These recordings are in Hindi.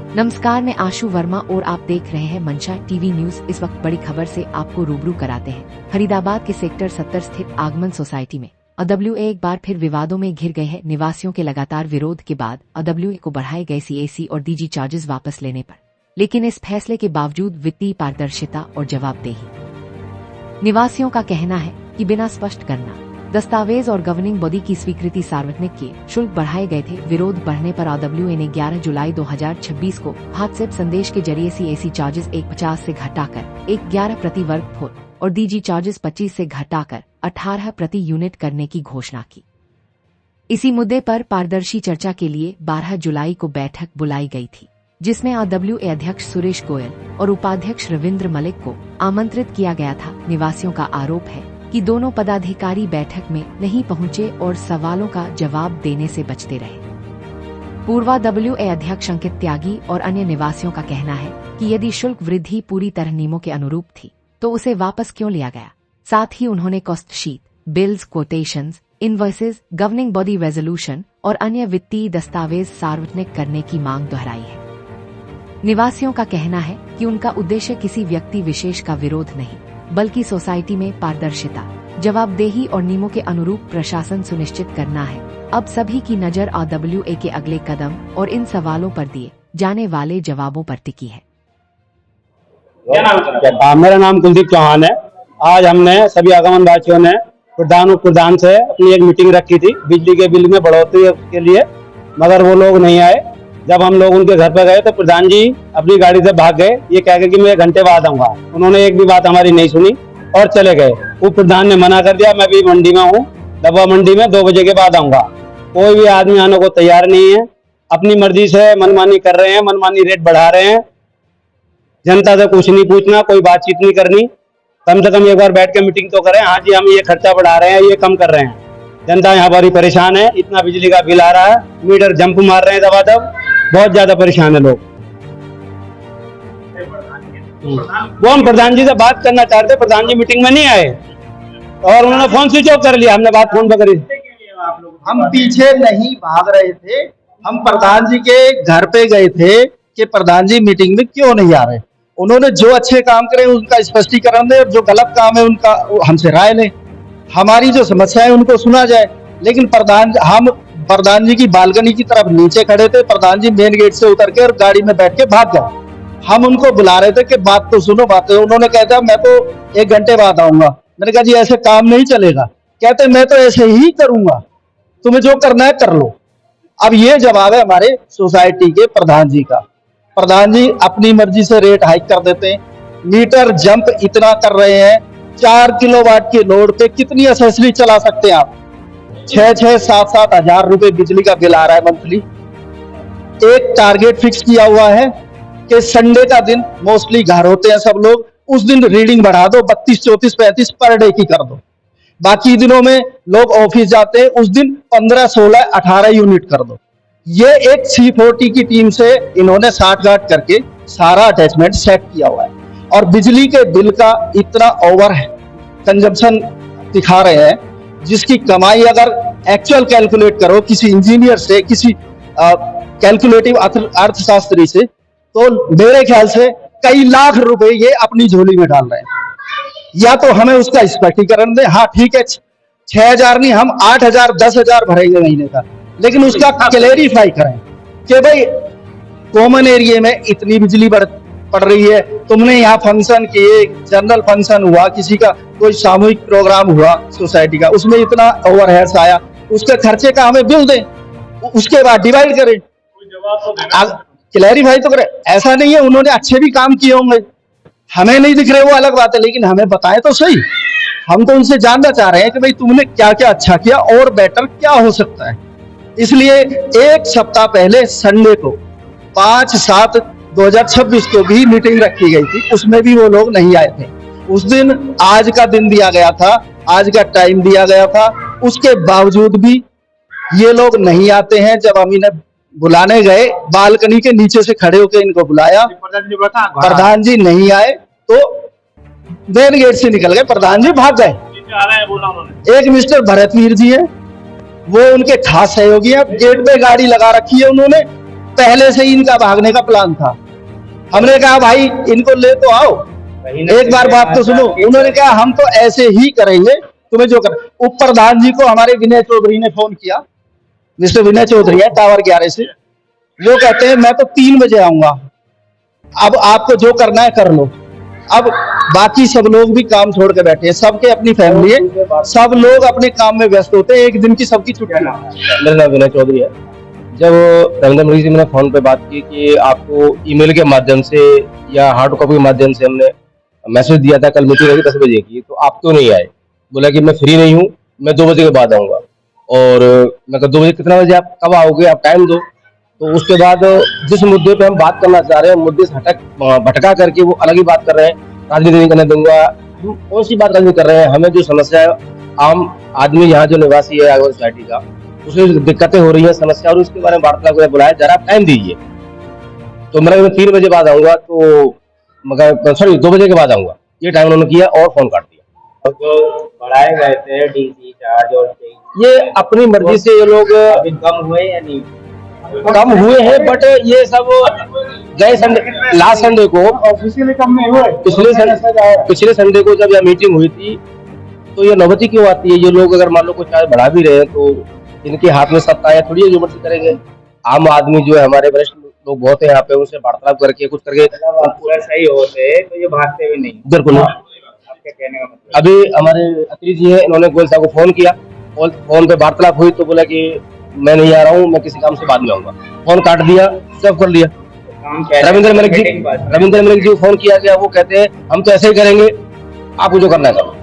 नमस्कार, मैं आशु वर्मा और आप देख रहे हैं मंशा टीवी न्यूज। इस वक्त बड़ी खबर से आपको रूबरू कराते हैं। फरीदाबाद के सेक्टर 70 स्थित आगमन सोसाइटी में AWA एक बार फिर विवादों में घिर गए हैं। निवासियों के लगातार विरोध के बाद AWA को बढ़ाए गए CAC और DG चार्जेस वापस लेने पर, लेकिन इस फैसले के बावजूद वित्तीय पारदर्शिता और जवाबदेही। निवासियों का कहना है कि बिना स्पष्ट करना दस्तावेज और गवर्निंग बॉडी की स्वीकृति सार्वजनिक किए शुल्क बढ़ाए गए थे। विरोध बढ़ने पर AWA ने 11 जुलाई 2026 को व्हाट्सएप संदेश के जरिए CAC चार्जेस 150 से घटाकर 11 प्रति वर्ग फुट और DG चार्जेस 25 से घटाकर 18 प्रति यूनिट करने की घोषणा की। इसी मुद्दे पर पारदर्शी चर्चा के लिए 12 जुलाई को बैठक बुलाई गई थी, जिसमें AWA अध्यक्ष सुरेश गोयल और उपाध्यक्ष रविंद्र मलिक को आमंत्रित किया गया था। निवासियों का आरोप है कि दोनों पदाधिकारी बैठक में नहीं पहुंचे और सवालों का जवाब देने से बचते रहे। पूर्व AWA अध्यक्ष अंकित त्यागी और अन्य निवासियों का कहना है कि यदि शुल्क वृद्धि पूरी तरह नियमों के अनुरूप थी तो उसे वापस क्यों लिया गया। साथ ही उन्होंने cost sheet, bills, quotations, invoices, governing body resolution और अन्य वित्तीय दस्तावेज सार्वजनिक करने की मांग दोहराई है। निवासियों का कहना है कि उनका उद्देश्य किसी व्यक्ति विशेष का विरोध नहीं, बल्कि सोसाइटी में पारदर्शिता, जवाबदेही और नियमों के अनुरूप प्रशासन सुनिश्चित करना है। अब सभी की नजर AWA के अगले कदम और इन सवालों पर दिए जाने वाले जवाबों पर टिकी है। मेरा नाम कुलदीप चौहान है। आज हमने सभी आगमन वासियों ने प्रधान से अपनी एक मीटिंग रखी थी बिजली के बिल में बढ़ोतरी के लिए, मगर वो लोग नहीं आए। जब हम लोग उनके घर पर गए तो प्रधान जी अपनी गाड़ी से भाग गए, ये कह के कि मैं 1 घंटे बाद आऊंगा। उन्होंने एक भी बात हमारी नहीं सुनी और चले गए। वो प्रधान ने मना कर दिया, मैं भी मंडी में हूँ, डब्बा मंडी में 2 बजे के बाद आऊंगा। कोई भी आदमी आने को तैयार नहीं है। अपनी मर्जी से मनमानी कर रहे हैं, मनमानी रेट बढ़ा रहे हैं। जनता से कुछ नहीं पूछना, कोई बातचीत नहीं करनी। कम से कम एक बार बैठ के मीटिंग तो करें। हाँ जी, हम ये खर्चा बढ़ा रहे हैं, ये कम कर रहे हैं। जनता यहाँ पर ही परेशान है, इतना बिजली का बिल आ रहा है, मीटर जंप मार रहे हैं दबादब, बहुत ज्यादा परेशान है लोग। वो हम प्रधान जी से बात करना चाहते, प्रधान जी मीटिंग में नहीं आए और उन्होंने फोन स्विच ऑफ कर लिया। हमने बात फोन पर करी। हम पीछे नहीं भाग रहे थे, हम प्रधान जी के घर पे गए थे कि प्रधान जी मीटिंग में क्यों नहीं आ रहे। उन्होंने जो अच्छे काम करे उनका स्पष्टीकरण दे और जो गलत काम है उनका हमसे राय ले। हमारी जो समस्या है उनको सुना जाए। लेकिन हम प्रधान जी की बालकनी की तरफ नीचे खड़े थे, प्रधान जी मेन गेट से उतर के और गाड़ी में बैठ के भाग गए। हम उनको बुला रहे थे कि बात तो सुनो, बात। उन्होंने कहता मैं तो 1 घंटे बाद आऊंगा। मैंने कहा जी ऐसे काम नहीं चलेगा। कहते मैं तो ऐसे ही करूंगा, तुम्हें जो करना है कर लो। अब ये जवाब है हमारे सोसाइटी के प्रधान जी का। प्रधान जी अपनी मर्जी से रेट हाइक कर देते हैं, मीटर जंप इतना कर रहे हैं। 4 किलोवाट के लोड पे कितनी एसेसरी चला सकते हैं आप। 6-7 हजार रुपए बिजली का बिल आ रहा है मंथली। एक टारगेट फिक्स किया हुआ है कि संडे का दिन मोस्टली घर होते हैं सब लोग, उस दिन रीडिंग बढ़ा दो, 32, 34, 35 पर डे की कर दो। बाकी दिनों में लोग ऑफिस जाते हैं, उस दिन 15, 16, 18 यूनिट कर दो। ये एक C40 की टीम से इन्होंने 60-60 करके सारा अटैचमेंट सेट किया हुआ है। और बिजली के बिल का इतना ओवर है कंजम्पशन दिखा रहे हैं, जिसकी कमाई अगर एक्चुअल कैलकुलेट करो किसी इंजीनियर से, किसी कैलकुलेटिव अर्थशास्त्री से, तो मेरे ख्याल से कई लाख रुपए ये अपनी झोली में डाल रहे हैं। या तो हमें उसका स्पष्टीकरण दे। हाँ ठीक है, 6,000 नहीं, हम 8,000, 10,000 भरेंगे महीने का, लेकिन उसका क्लेरिफाई करें कि भाई कॉमन एरिया में इतनी बिजली पड़ रही है, तुमने यहाँ फंक्शन किए, जनरल फंक्शन हुआ, किसी का कोई सामूहिक प्रोग्राम हुआ सोसाइटी का, उसमें इतना ओवरहेड्स आया, उसके खर्चे का हमें बिल दें, उसके बाद डिवाइड करें, क्लैरिफाई तो करें। ऐसा नहीं है उन्होंने अच्छे भी काम किए होंगे, हमें नहीं दिख रहे वो अलग बात है, लेकिन हमें बताएं तो सही। हम तो उनसे जानना चाह रहे हैं कि भाई तुमने क्या क्या अच्छा किया और बेटर क्या हो सकता है। इसलिए 1 सप्ताह पहले संडे को 5/7/2026 को भी मीटिंग रखी गई थी, उसमें भी वो लोग नहीं आए थे। उस दिन आज का दिन दिया गया था, आज का टाइम दिया गया था, उसके बावजूद भी ये लोग नहीं आते हैं। जब हम इन्हें बुलाने गए, बालकनी के नीचे से खड़े होकर इनको बुलाया, प्रधान जी नहीं आए तो मेन गेट से निकल गए, प्रधान जी भाग गए। एक मिस्टर भरतवीर जी है, वो उनके खास सहयोगी है, गेट पे गाड़ी लगा रखी है उन्होंने, पहले से ही इनका भागने का प्लान था। हमने कहा भाई इनको ले तो आओ, एक बार बात तो सुनो। उन्होंने कहा हम तो ऐसे ही करेंगे, तुम्हें जो कर। उप प्रधान जी को हमारे विनय चौधरी ने फोन किया, मिस्टर विनय चौधरी है टावर 11 से, वो कहते हैं मैं तो 3 बजे आऊंगा, अब आपको जो करना है कर लो। अब बाकी सब लोग भी काम छोड़ के बैठे हैं, सबके अपनी फैमिली है, सब लोग अपने काम में व्यस्त होते हैं, एक दिन की सबकी छुट्टी। मेरा नाम विनय चौधरी है। जब रविंद्र मोदी जी ने फोन पे बात की कि आपको ईमेल के माध्यम से या हार्ड कॉपी के माध्यम से हमने मैसेज दिया था कल मीटिंग रहेगी 10 बजे की, तो आप क्यों नहीं आए? बोला कि मैं फ्री नहीं हूँ, मैं 2 बजे के बाद आऊंगा। और मैं कहा 2 बजे कितना बजे, आप कब आओगे, आप टाइम दो। तो उसके बाद जिस मुद्दे पे हम बात करना चाह रहे हैं, मुद्दे से भटका करके वो अलग ही बात कर रहे हैं, राजनीति नहीं करने दूंगा। हम कौन सी बात राजनीति कर रहे हैं? हमें जो समस्या है, आम आदमी यहाँ जो निवासी है आगमन सोसाइटी का, उसमें दिक्कतें हो रही है, समस्या, और उसके बारे में वार्तालाप बुलाया, जरा टाइम दीजिए। तो मैं 3 बजे बाद आऊंगा, तो मगर सॉरी 2 बजे के बाद आऊंगा, ये टाइम उन्होंने किया और फोन काट दिया। जो बढ़ाए गए थे डीसी चार्ज और ये अपनी मर्जी से ये लोग अभी कम हुए या नहीं? कम हुए हैं, बट ये सब गए संडे, लास्ट संडे को, ऑफिशियली कम नहीं हुए। पिछले संडे को जब यह मीटिंग हुई थी, तो ये नौबती क्यों आती है? ये लोग अगर मान लो कुछ चार्ज बढ़ा भी रहे हैं, तो इनके हाथ में सत्ता है, थोड़ी जो मर्जी करेंगे। आम आदमी जो है, हमारे वरिष्ठ लोग बहुत है यहाँ पे, उनसे वार्तालाप करके कुछ करके पूरा सही होते तो ये भागते भी नहीं। बिल्कुल। आपके कहने का मतलब अभी हमारे अतिथि जी है, इन्होंने गोयल साहब को फोन किया, फोन पे वार्तालाप हुई, तो बोला कि मैं नहीं आ रहा हूँ, मैं किसी काम से बाद में आऊंगा। फोन काट दिया, सब कर लिया। रविंद्र मलिक जी को फोन किया गया, वो कहते हैं हम तो ऐसे ही करेंगे, आपको जो करना है करो।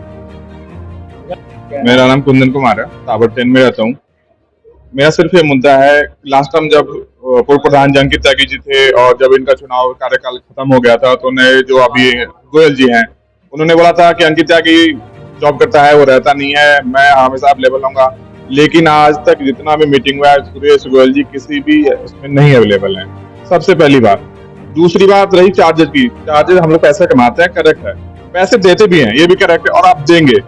मेरा नाम कुंदन कुमार है, टावर 10 में रहता हूँ। मेरा सिर्फ ये मुद्दा है, लास्ट टाइम जब पूर्व प्रधान जी अंकित त्यागी जी थे और जब इनका चुनाव कार्यकाल खत्म हो गया था, तो उन्हें जो अभी गोयल जी हैं, उन्होंने बोला था कि अंकित त्यागी जॉब करता है, वो रहता नहीं है, मैं हमेशा अवेलेबल रहूंगा। लेकिन आज तक जितना भी मीटिंग हुआ है, सुरेश गोयल जी किसी भी उसमें नहीं अवेलेबल है, सबसे पहली बात। दूसरी बात रही चार्जेस की, चार्जेस हम लोग पैसे कमाते हैं, करेक्ट है, पैसे देते भी हैं, ये भी करेक्ट है, और आप देंगे,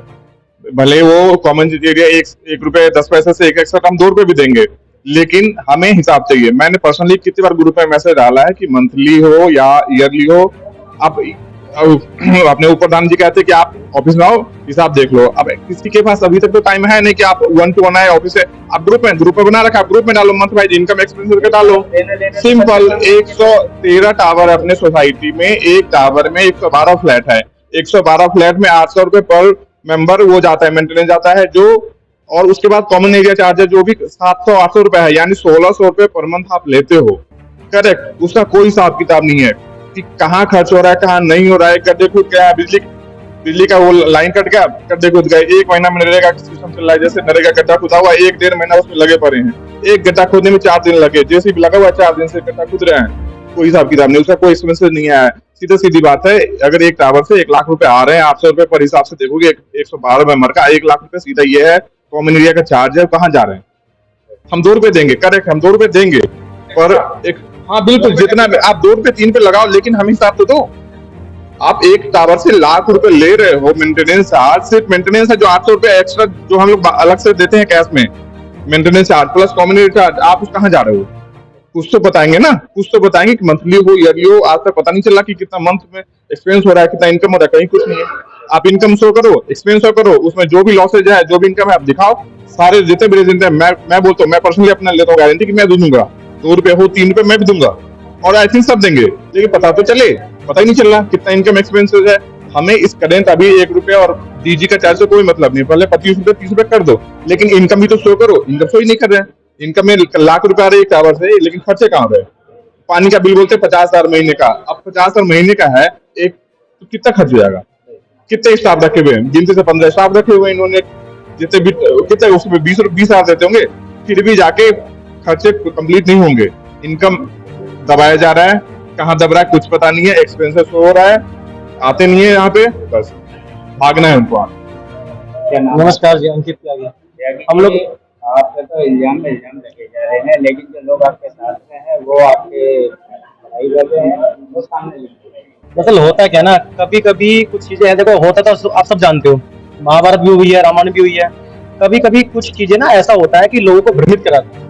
भले वो कॉमन एरिया 1 रुपए 10 पैसे से 1 एक्स्ट्रा हम 2 रुपए भी देंगे, लेकिन हमें हिसाब चाहिए। मैंने पर्सनली कितनी बार ग्रुप में मैसेज डाला है कि मंथली हो या ईयरली हो, आप अपने ऊपर प्रधान जी कहते हैं कि आप ऑफिस में आओ, हिसाब देख लो। अब किसी के पास अभी तक तो टाइम है नहीं कि आप 1 to 1 आए ऑफिस से, आप ग्रुप में बना रखा, आप ग्रुप में डालो, मंथ वाइज इनकम एक्सपेंस करके डालो, सिंपल। 113 टावर अपने सोसाइटी में, एक टावर में 112 फ्लैट है, 112 फ्लैट में 800 रुपए पर मेंबर वो जाता है, मेंटेनेंस जाता है जो, और उसके बाद कॉमन एरिया चार्ज है जो भी 700-800 रुपए है, यानी 1600 रुपए पर मंथ आप लेते हो, करेक्ट। उसका कोई हिसाब किताब नहीं है कि कहाँ खर्च हो रहा है, कहाँ नहीं हो रहा है। गड्ढे खुद गया, बिजली का वो लाइन कट गया, गड्ढे खुद गए। 1 महीना में नरेगा का सिस्टम चल रहा है, जैसे नरेगा गड्ढा खुदा हुआ, 1-1.5 महीना उसमें लगे पड़े हैं, एक गड्ढा खोदने में 4 दिन लगे, जैसे भी लगा हुआ 4 दिन से गड्ढा खुद रहे हैं, कोई हिसाब किताब नहीं, उसका कोई एक्सपेंसेस नहीं आया है। सीधी बात है, अगर एक टावर से 1 लाख रुपए आ रहे हैं, 800 रुपए पर हिसाब से देखोगे, 112 मेंबर का 1 लाख रुपए सीधा ये है, कॉमन एरिया का चार्ज है, कहाँ जा रहे हैं? हम 2 रुपए देंगे, करेक्ट, हम 2 रुपए देंगे, पर एक, हाँ बिल्कुल, जितना आप 2 रुपए 3 पे लगाओ, लेकिन हम हिसाब तो दो। आप एक टावर से लाख रुपए ले रहे हो मेंटेनेंस चार्ज, सिर्फ मेंटेनेंस है जो 800 रुपए एक्स्ट्रा जो हम लोग अलग से देते हैं कैश में, maintenance charge plus common area charge, आप उस कहाँ जा रहे हो? कुछ तो बताएंगे ना, कुछ तो बताएंगे कि मंथली हो ईयरली हो। आज तक पता नहीं चला कि कितना मंथ में एक्सपेंस हो रहा है, कितना इनकम हो रहा है, कहीं कुछ नहीं है। आप इनकम शो करो, एक्सपेंस शो करो, उसमें जो भी लॉसेज है, जो भी इनकम है आप दिखाओ, सारे जितने भी जितने मैं बोलता हूँ, मैं पर्सनली अपना लेता हूँ गारंटी कि मैं दूंगा, 2 रुपए हो 3 रुपए मैं भी दूंगा, और आई थिंक सब देंगे, लेकिन पता तो चले, पता ही नहीं चल रहा कितना इनकम एक्सपेंसेस है। हमें इस करेंट अभी 1 रुपए और डीजी का चार्ज से कोई मतलब नहीं, पहले 25 रुपए 30 रुपए कर दो, लेकिन इनकम भी तो शो करो। इनकम शो ही नहीं कर रहे हैं, इनकम में लाख रुपए आ रहे हैं टावर से, लेकिन खर्चे कहाँ रहे? पानी का बिल बोलते 50,000 महीने का, अब 50,000 महीने का है एक, तो कितना खर्च हो जाएगा? कितने स्टाफ रखे हुए हैं? गिनती से 15 स्टाफ रखे हुए हैं इन्होंने, जितने भी कितने उसमें 20,000 देते होंगे, फिर भी जाके खर्चे कंप्लीट नहीं होंगे। इनकम दबाया जा रहा है, कहाँ दब रहा है कुछ पता नहीं है, एक्सपेंसेस हो रहा है, आते नहीं है यहाँ पे, बस भागना है उनको। नमस्कार जी, अंकित त्यागी। हम लोग आपके तो इल्जाम लगे जा रहे हैं, लेकिन जो लोग आपके साथ में हैं वो आपके लड़ाई कर रहे हैं, वो सामने दरअसल होता है क्या ना, कभी कभी कुछ चीजें हैं, देखो होता तो आप सब जानते हो, महाभारत भी हुई है, रामायण भी हुई है। कभी कभी कुछ चीजें ना ऐसा होता है कि लोगों को भ्रमित कराता है।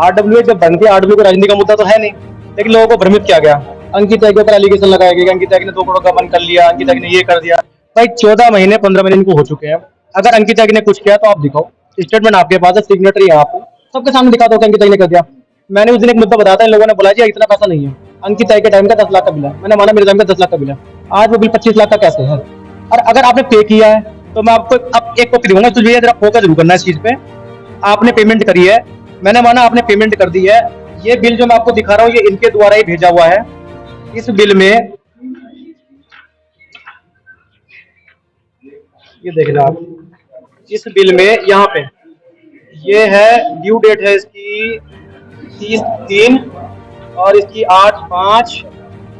RWA जब बनती है, RWA को राजनीति का मुद्दा तो है नहीं, लेकिन लोगों को भ्रमित किया गया। अंकिता के ऊपर एलिगेशन लगाया गया, अंकिता ने 2 करोड़ का बंद कर लिया, अंकिता ने ये कर दिया। भाई 14 महीने 15 महीने इनको हो चुके हैं। अगर अंकिता ने कुछ किया तो आप दिखाओ, स्टेटमेंट आपके पास है, सिग्नेटरी है, आप सबके सामने दिखा दो कि अंकिता ने कर दिया। मैंने उस दिन एक मुद्दा बताया था, इन लोगों ने बोला जी इतना पैसा नहीं है, अंकिता के टाइम का 10 लाख का बिल है। मैंने माना मेरे टाइम का 10 लाख का बिल है, आज वो बिल 25 लाख का कैसे है? और अगर आपने पे किया है तो मैं आपको अब एक कॉपी दूंगा, तो भैया जरा फोकस जरूर करना इस चीज पे। आपने पेमेंट करी है, मैंने माना आपने पेमेंट कर दी है। ये बिल जो मैं आपको दिखा रहा हूँ ये इनके द्वारा ही भेजा हुआ है। इस बिल में ये देखना आप, इस बिल में यहाँ पे ये है, ड्यू डेट है इसकी 30/3 और इसकी 8/5,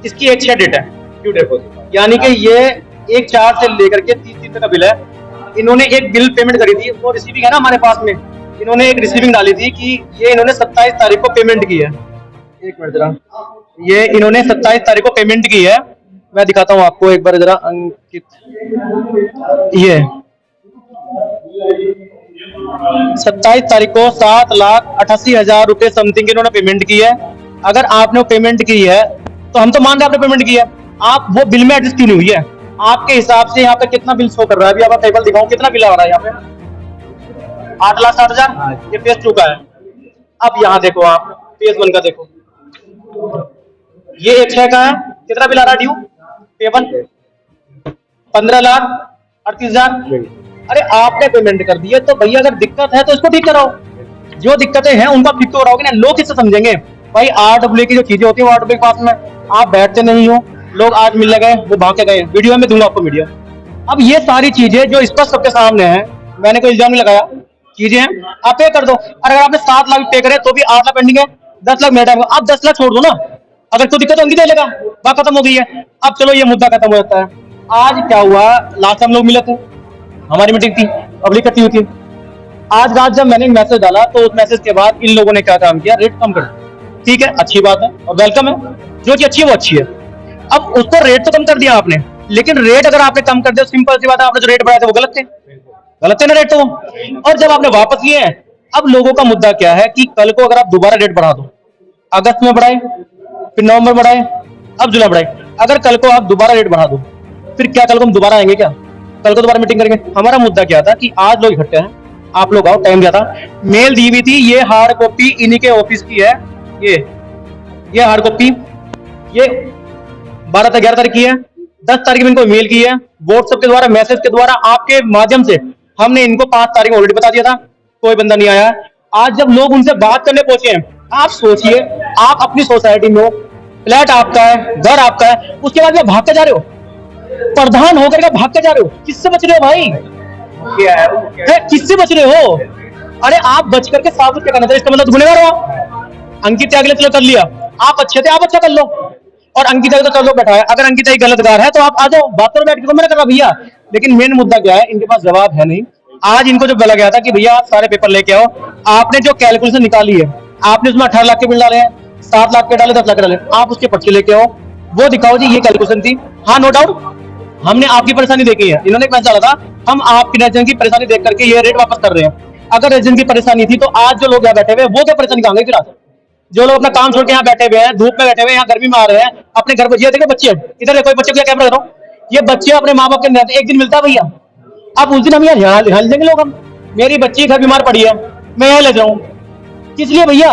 इसकी 1/6 डेट है ड्यू डेट, यानी कि ये 1/4 से लेकर के 30/3 तक का बिल है। इन्होंने एक बिल पेमेंट करी थी, वो रिसीविंग है ना हमारे पास में, इन्होंने एक रिसीविंग डाली थी कि ये इन्होंने 27 तारीख को पेमेंट की है। एक मिनट जरा, ये इन्होंने 27 तारीख को पेमेंट की है, मैं दिखाता हूँ आपको एक बार जरा। अंकित ये 27 तारीख को 7,88,000 रुपए समथिंग इन्होंने पेमेंट की है। अगर आपने वो पेमेंट की है तो हम तो मान रहे हैं आपने पेमेंट की है, आप वो बिल में एडजस्ट क्यों नहीं हुई है? आपके हिसाब से यहाँ पे कितना बिल शो कर रहा है? अभी आपका टेबल दिखाऊं कितना बिल आ रहा है यहाँ पे? 8,60,000 ये पेज 2 का है। अब यहाँ देखो आप पेज 1 का देखो, ये 1/6 का है, कितना बिल आ रहा है ड्यू पेबल? 15,38,000। अरे आपने पेमेंट कर दी है तो भैया अगर दिक्कत है तो इसको ठीक कराओ, जो दिक्कतें हैं उनको ठीक तो कराओगे ना। लोग किससे समझेंगे भाई? RWA की जो चीजें होती है वो RWA के पास में आप बैठते नहीं हो, लोग आज मिल गए वो भाग के गए। वीडियो में दूंगा आपको वीडियो। अब ये सारी चीजें जो स्पष्ट सबके सामने है, मैंने कोई इल्जाम नहीं लगाया, चीजें हैं आप पे कर दो। और अगर आपने 7 लाख पे करे तो भी 8 लाख पेंडिंग है, 10 लाख मेरा टाइम, आप 10 लाख छोड़ दो ना। अगर कोई दिक्कत होगी दे लेगा, बात खत्म हो गई है। अब चलो ये मुद्दा खत्म हो जाता है। आज क्या हुआ, लास्ट हम लोग मिले थे, हमारी मीटिंग थी, पब्लिक इकट्ठी हुई थी। आज रात जब मैंने एक मैसेज डाला तो उस मैसेज के बाद इन लोगों ने क्या काम किया, रेट कम कर। ठीक है, अच्छी बात है और वेलकम है, जो चीज अच्छी है वो अच्छी है। अब उसको रेट तो कम कर दिया आपने, लेकिन रेट अगर आपने कम कर दिया, सिंपल सी बात है, आपने जो रेट बढ़ाया था वो गलत थे, गलत थे ना रेट तो। और जब आपने वापस लिए हैं, अब लोगों का मुद्दा क्या है कि कल को अगर आप दोबारा रेट बढ़ा दो, अगस्त में बढ़ाए, फिर नवंबर बढ़ाए, अब जुलाई बढ़ाए, अगर कल को आप दोबारा रेट बढ़ा दो, फिर क्या कल को हम दोबारा आएंगे क्या? कल को दोबारा मीटिंग करेंगे? हमारा मुद्दा क्या था कि आज लोग इकट्ठे हैं, आप लोग आओ, टाइम दिया था, मेल दी हुई थी, ये हार्ड कॉपी इन्हीं के ऑफिस की है, ये हार्ड कॉपी ये 12-11 तारीख की है, 10 तारीख में इनको मेल की है, व्हाट्सएप के द्वारा, मैसेज के द्वारा, आपके माध्यम से हमने इनको 5 तारीख में ऑलरेडी बता दिया था, कोई बंदा नहीं आया। आज जब लोग उनसे बात करने पहुंचे हैं, आप सोचिए, आप अपनी सोसाइटी में हो, फ्लैट आपका है, घर आपका है, उसके बाद में भाग के जा रहे हो, प्रधान होकर के भाग के जा रहे हो, किससे बच रहे हो भाई? किससे बच रहे हो? अरे आप बच करके साबुत क्या करना था? इसका मतलब गुनहगार हो आप। अंकिता के लिए चलो कर लिया, आप अच्छे थे, आप अच्छा कर लो, और अंकिता तो चलो बैठा है। अगर अंकिता ही गलतगार है तो आप आ जाओ, बात करो बैठ के, तो मैंने कहा भैया। लेकिन मेन मुद्दा क्या है, इनके पास जवाब है नहीं। आज इनको जो बोला गया था कि भैया आप सारे पेपर लेके आओ, आपने जो कैलकुलेशन निकाली है, आपने उसमें 18 लाख के बिल डाले हैं, 7 लाख के डाले, 10 लाख के डाले, आप उसके पर्चे लेके आओ, वो दिखाओ जी ये कैलकुलेशन थी। हाँ नो डाउट हमने आपकी परेशानी देखी है, इन्होंने एक मैसेज डाला था, हम आपकी रेजिडेंट की परेशानी देख करके ये रेट वापस कर रहे हैं। अगर रेजिडेंट की परेशानी थी तो आज जो लोग यहाँ बैठे हुए वो क्या परेशानी कहां गई? फिर आज जो लोग अपना काम छोड़ के यहाँ बैठे हुए हैं, धूप में बैठे हुए हैं, यहाँ गर्मी में आ रहे हैं, अपने घर पर, ये देखो बच्चे इधर, कोई बच्चे क्या कैमरा करो, ये बच्चे अपने माँ बाप के अंदर एक दिन मिलता है भैया, अब उस दिन हम यहाँ लेंगे लोग, हम मेरी बच्ची घर बीमार पड़ी है, मैं यहाँ ले जाऊँ, किस लिए भैया?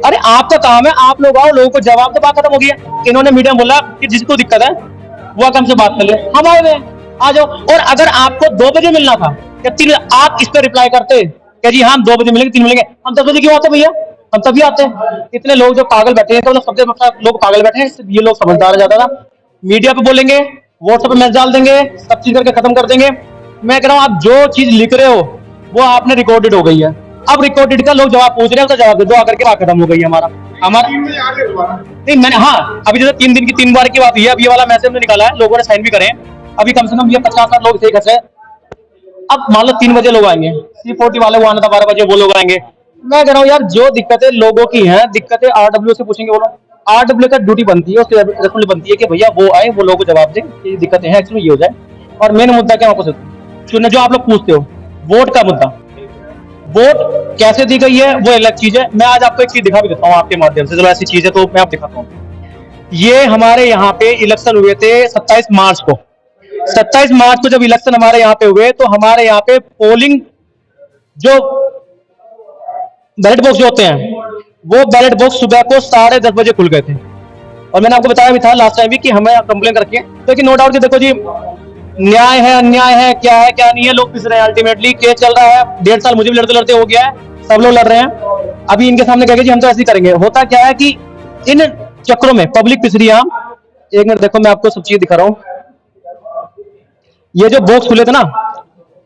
अरे आपका काम है, आप लोग आओ, लोगों को जवाब दो, बात खत्म हो गया। इन्होंने मीडिया में बोला कि जिसको दिक्कत है वो आकर हमसे बात कर ले, हम आए हुए आ जाओ। और अगर आपको 2 बजे मिलना था या 3, आप इस पर रिप्लाई करते कि जी हम 2 बजे मिलेंगे, 3 मिलेंगे, हम 10 बजे क्यों आते भैया? हम तभी आते हैं। इतने लोग जो पागल बैठे हैं, तो सबसे लोग पागल बैठे हैं, ये लोग समझदार है ज्यादा ना, मीडिया पे बोलेंगे, व्हाट्सएप पे मैसेज डाल देंगे, सब चीज करके खत्म कर देंगे। मैं कह रहा हूँ आप जो चीज लिख रहे हो वो आपने रिकॉर्डेड हो गई है, अब रिकॉर्डेड का लोग जवाब पूछ रहे हैं, उसका जवाब दे दो आकर के, बात खत्म हो गई है। हमारा नहीं, मैंने हाँ अभी जैसे 3 दिन की 3 बार की बात हुई है, अब ये वाला मैसेज हमने निकाला है, लोगों ने साइन भी करे, अभी कम से कम ये 50-60 लोग इसे इकट्ठे। अब मान लो 3 बजे लोग आएंगे, C40 वाले वो आना था 12 बजे, वो लोग आएंगे। मैं कह रहा हूँ यार जो दिक्कतें लोगों की हैं, दिक्कतें RWA से पूछेंगे वो लोग, RWA का ड्यूटी बनती है, उसकी रिस्पॉन्सिबिलिटी बनती है कि भैया वो आए, वो लोगों को जवाब दें कि दिक्कतें हैं, एक्चुअली ये हो जाए। और मेन मुद्दा क्या आपको सुनने जो आप लोग पूछते हो, वोट का मुद्दा, वोट कैसे दी गई है वो अलग चीज है। मैं आज आपको एक चीज दिखा भी देता हूँ आपके माध्यम से, चलो ऐसी चीज है तो मैं आप दिखाता हूँ। ये हमारे यहाँ पे इलेक्शन हुए थे 27 मार्च को। 27 मार्च को जब इलेक्शन हमारे यहाँ पे हुए तो हमारे यहाँ पे पोलिंग जो बैलेट बॉक्स जो होते हैं वो बैलेट बॉक्स सुबह को 10:30 बजे खुल गए थे। और मैंने आपको बताया भी था लास्ट टाइम भी कि हमें कंप्लेन कर रखी है, लेकिन नो डाउट कि देखो जी न्याय है अन्याय है क्या नहीं है, लोग पिस रहे हैं। अल्टीमेटली केस चल रहा है, 1.5 साल मुझे भी लड़ते लड़ते हो गया है, सब लोग लड़ रहे हैं। अभी इनके सामने कहेंगे जी हम तो ऐसे ही करेंगे। होता क्या है कि इन चक्रों में पब्लिक पिस रही है। एक मिनट देखो, मैं आपको सब चीज दिखा रहा हूँ। ये जो बॉक्स खुले थे ना,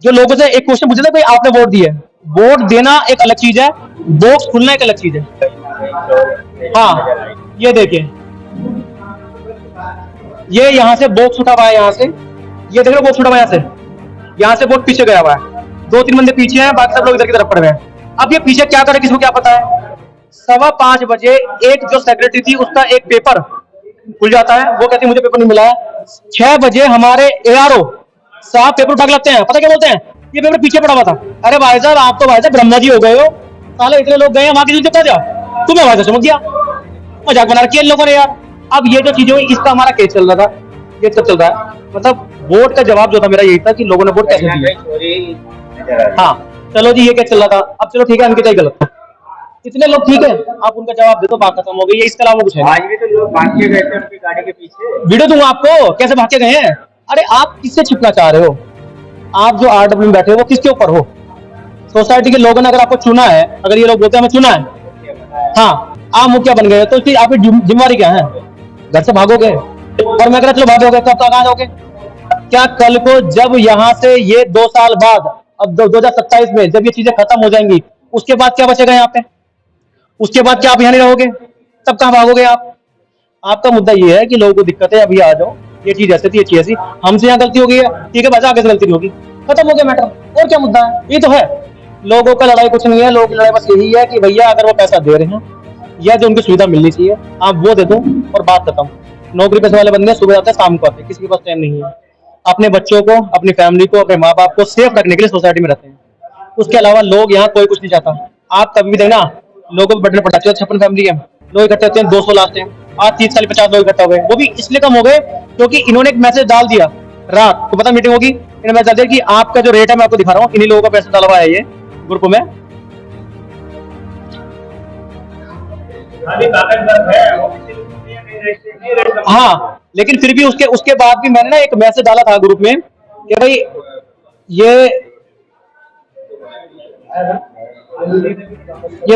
जो लोगों से एक क्वेश्चन पूछा था भाई आपने वोट दिया, वोट देना एक अलग चीज है, बॉक्स खुलना एक अलग चीज है। हाँ ये देखिए, ये यहाँ से बॉक्स उठा हुआ है, यहाँ से ये देख लो बॉक्स उठा हुआ है, यहाँ से वोट पीछे गया हुआ है, 2-3 बंदे पीछे हैं, बाकी सब लोग इधर की तरफ पड़ गए हैं। अब ये पीछे क्या करे किसको क्या पता है। 5:15 बजे एक जो सेक्रेटरी थी उसका एक पेपर खुल जाता है, वो कहती है मुझे पेपर नहीं मिला है। 6 बजे हमारे ARO साहब पेपर उठा के लगते हैं, पता क्या बोलते हैं, ये पेपर पीछे पड़ा हुआ था। अरे भाई साहब आप तो भाई साहब ब्रह्मा जी हो गए हो, साले इतने लोग गए वहां की जा, तुम्हें भाई साहब समझ गया, मजाक बना रखी है इन लोगों ने यार। अब ये जो चीजें हुई इसका हमारा केस चल रहा था, ये सब चल रहा है। मतलब वोट का जवाब जो था मेरा यही था कि लोगों ने वोट कैसे दिया। हाँ चलो जी ये क्या चल रहा था। अब चलो ठीक है, अंकिता ही गलत था, इतने लोग ठीक है, आप उनका जवाब दे दो, बात खत्म हो गई है, इसके अलावा कुछ है। आज भी तो लोग भाग के गए थे उनकी गाड़ी के पीछे, वीडियो दूंगा आपको कैसे भाग के गए हैं। अरे आप किससे छिपना चाह रहे हो, आप जो RW में बैठे हो वो किसके ऊपर हो। सोसाइटी के लोगों ने अगर आपको चुना है, अगर ये लोग बोलते हैं हमें चुना है, हाँ आप मुखिया बन गए, तो फिर आपकी जिम्मेवारी क्या है, घर से भागोगे। और मैं कह चलो भागोगे तो अब कहाँ जाओगे। क्या कल को जब यहाँ से ये 2 साल बाद, अब 2027 में जब ये चीजें खत्म हो जाएंगी, उसके बाद क्या बचेगा यहाँ पे, उसके बाद क्या आप यहाँ नहीं रहोगे, तब कहाँ भागोगे आप। आपका मुद्दा ये है कि लोगों को दिक्कत है, अभी आ जाओ, ये चीज ऐसी थी, ये चीज ऐसी, हमसे यहाँ गलती हो गई है, ठीक है भाई आगे से गलती नहीं होगी, खत्म हो गया मैटर। और क्या मुद्दा है, ये तो है। लोगों का लड़ाई कुछ नहीं है, लोगों की लड़ाई बस यही है कि भैया अगर वो पैसा दे रहे हैं या जो उनकी सुविधा मिलनी चाहिए आप वो दे दो और बात खत्म। नौकरी पैसे वाले बंदे सुबह आते हैं शाम को आते हैं, किसी के पास टाइम नहीं है। अपने बच्चों को, अपनी फैमिली को, अपने माँ बाप को सेफ रखने के लिए सोसाइटी में रहते हैं, उसके अलावा लोग यहाँ कोई कुछ नहीं चाहता। आप कभी भी देखना लोगों को बटन पटाते हैं, 56 फैमिली है, लोग इकट्ठे होते हैं 200 लास्ट है, आज 30-50 लोग इकट्ठा हुए, वो भी इसलिए कम हो गए क्योंकि इन्होंने एक मैसेज डाल दिया रात को, पता मीटिंग होगी, इन्होंने मैसेज डाल दिया कि आपका जो रेट है मैं आपको दिखा रहा हूँ, इन्हीं लोगों का पैसा डाला हुआ है ये ग्रुप में। हाँ लेकिन फिर भी उसके बाद भी मैंने ना एक मैसेज डाला था ग्रुप में कि भाई ये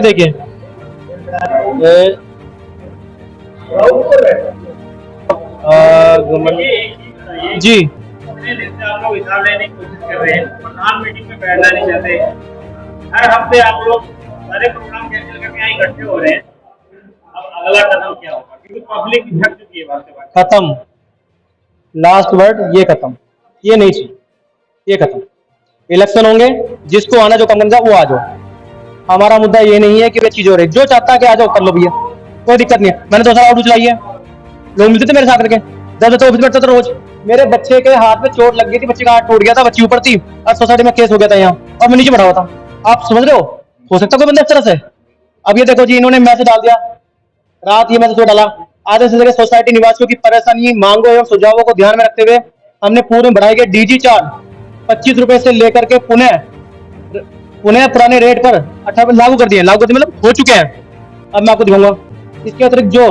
देखिए जी आप लोग हिसाब लेने की कोशिश कर रहे हैं, प्रधान मीटिंग में बैठना नहीं चाहते, हर हफ्ते आप लोग सारे प्रोग्राम कैंसिल करके यहाँ इकट्ठे हो रहे हैं। अब अगला कदम क्या होगा, क्योंकि पब्लिक थक चुकी है बात से बात। खत्म, लास्ट वर्ड ये खत्म, ये नहीं चाहिए, ये खत्म। इलेक्शन होंगे, जिसको आना जो कम करना वो आ जाओ। हमारा मुद्दा ये नहीं है कि वे चीज हो रही, जो चाहता है कि आ जाओ कर लो भैया, कोई दिक्कत नहीं है। मैंने 2 साल ऑटो चलाई है, लोग मिलते थे मेरे साथ करके, 10 ऑफिस बैठता था रोज। मेरे बच्चे के हाथ में चोट लग गई थी, बच्चे का हाथ टूट गया था, बच्ची ऊपर थी और सोसाइटी में केस हो गया था यहाँ, और मैं नीचे बैठा हुआ था। आप समझ रहे हो सकता कोई बंदा इस तरह से। अब ये देखो जी, इन्होंने मैसेज डाल दिया रात, ये मैसेज डाला, आधे से सोसाइटी निवासियों की परेशानी, मांगों एवं सुझावों को ध्यान में रखते हुए हमने पूर्व में बढ़ाई गई DG चार्ज 25 रुपए से लेकर के पुनः पुराने रेट पर 18 लागू कर दिए मतलब हो चुके हैं। अब मैं आपको दिखाऊंगा। इसके अतिरिक्त जो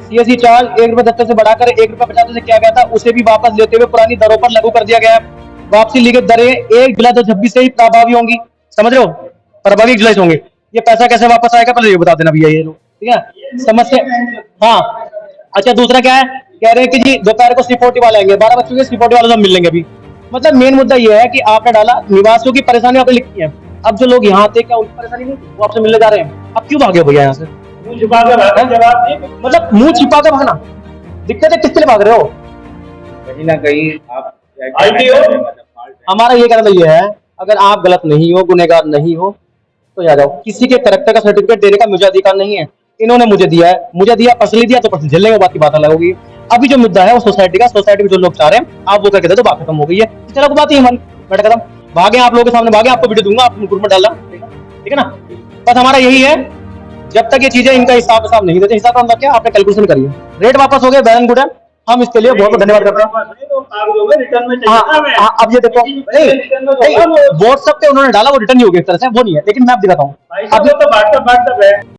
CSE चार्ज 1 रुपए 10 से बढ़ाकर 1 रुपए 50 से किया गया था, उसे भी वापस लेते हुए पुरानी दरों पर लागू कर दिया गया है। वापसी ली गई दरें 1 जुलाई 2026 से ही प्रभावी होंगी, समझ रहे हो, प्रभावी 1 जुलाई से होंगे। ये पैसा कैसे वापस आएगा पहले ये बता देना भैया ये लोग, ठीक है समस्या। हाँ अच्छा, दूसरा क्या है, कह रहे हैं कि जी दोपहर को C40 वाले आएंगे, 12 बच्चों के C40 वाले सब मिल लेंगे अभी। मतलब मेन मुद्दा ये है कि आपने डाला निवासियों की परेशानी आपने लिखी है। अब जो लोग यहाँ आते क्या उनकी परेशानी नहीं, वो आपसे मिलने जा रहे हैं। अब क्यों भागे भैया यहाँ से, मुंह छिपा कर मतलब मुंह छिपा कर भागना, दिक्कत है किसके लिए भाग रहे हो। कहीं ना कहीं आप हमारा ये कहना ये है, अगर आप गलत नहीं हो, गुनहगार नहीं हो तो जा जाओ। किसी के कैरेक्टर का सर्टिफिकेट देने का मुझे अधिकार नहीं है। इन्होंने मुझे दिया है, मुझे दिया पर्सनली दिया तो पर्सनली झेलने के बाद की बात अलग होगी। अभी जो मुद्दा है वो सोसाइटी का, सोसाइटी में जो लोग चाह रहे हैं आप वो करके दे तो बात खत्म हो गई है। चलो को बात ही हमारी बैठ खत्म। भागे आप लोगों के सामने भागे, आपको वीडियो दूंगा, आप ग्रुप में डालना, ठीक है ना। बस हमारा यही है जब तक ये चीजें इनका हिसाब नहीं देते, हिसाब हम क्या आपने कैलकुलेशन करिए, रेट वापस हो गया, बैन गुड है, हम इसके लिए बहुत बहुत धन्यवाद करते हैं। रिटर्न में हाँ, अब ये देखो, नहीं व्हाट्सएप पे उन्होंने डाला, वो रिटर्न नहीं हो गया एक तरह से, वो नहीं है, लेकिन मैं आप दिखाता हूँ। अब तो व्हाट्सएप है।